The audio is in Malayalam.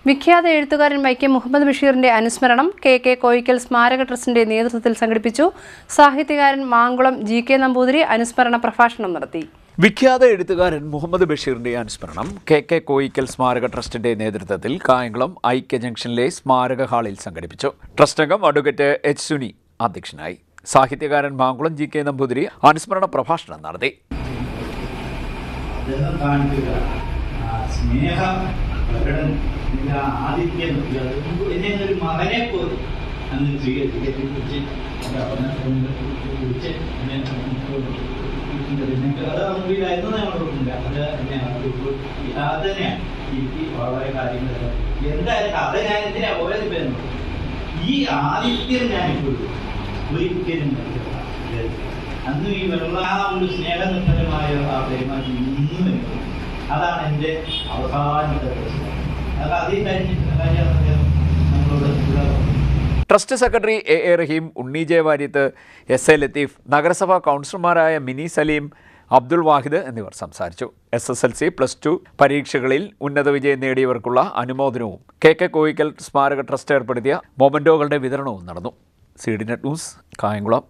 വിഖ്യാത എഴുത്തുകാരൻ വൈക്കം മുഹമ്മദ് ബഷീറിന്റെ അനുസ്മരണം കെ കോയിക്കൽ സ്മാരക ട്രസ്റ്റിന്റെ നേതൃത്വത്തിൽ സംഘടിപ്പിച്ചു. സാഹിത്യകാരൻ മാങ്കുളം GK നമ്പൂതിരി അനുസ്മരണ പ്രഭാഷണം നടത്തി. വിഖ്യാത എഴുത്തുകാരൻ മുഹമ്മദ് ബഷീറിന്റെ അനുസ്മരണം കെ കോയിക്കൽ സ്മാരക ട്രസ്റ്റിന്റെ നേതൃത്വത്തിൽ കായംകുളം ഐക്യ ജംഗ്ഷനിലെ സ്മാരക ഹാളിൽ സംഘടിപ്പിച്ചു. ട്രസ്റ്റ് അംഗം അഡ്വക്കേറ്റ് H. സുനി അധ്യക്ഷനായി. സാഹിത്യകാരൻ മാങ്കുളം GK നമ്പൂതിരി അനുസ്മരണ പ്രഭാഷണം നടത്തി. ആദിത്യം എന്നെ ഒരു മകനെ പോലും അന്ന് സ്വീകരിച്ച് അതൊന്നുമില്ലായിരുന്നു ഞങ്ങളോടുണ്ട്. അത് തന്നെയാണ് എനിക്ക് വളരെ കാര്യങ്ങൾ എന്തായാലും കഥ ഞാൻ എന്തിനാ പോയത് പേരുന്നു. ഈ ആദിത്യം ഞാനിപ്പോഴും ഒരിക്കലും അന്ന് ഈ വെള്ള ആ ഒരു സ്നേഹനിർഭരമായ ആ പെരുമാറ്റം ഇന്നും എനിക്ക് അതാണ് എൻ്റെ അവസാനത്തെ പ്രശ്നം. അത് അതിൽ trust secretary A. Rahim, Unni J. Variyath, SA Latheef, നഗരസഭാ കൗൺസിലർമാരായ മിനി സലീം, അബ്ദുൾ വാഹിദ് എന്നിവർ സംസാരിച്ചു. SSLC, +2 പരീക്ഷകളിൽ ഉന്നത വിജയം നേടിയവർക്കുള്ള അനുമോദനവും കെ കോയിക്കൽ സ്മാരക ട്രസ്റ്റ് ഏർപ്പെടുത്തിയ മൊമൻറ്റോകളുടെ വിതരണവും നടന്നു. CDNet news, Kayamkulam.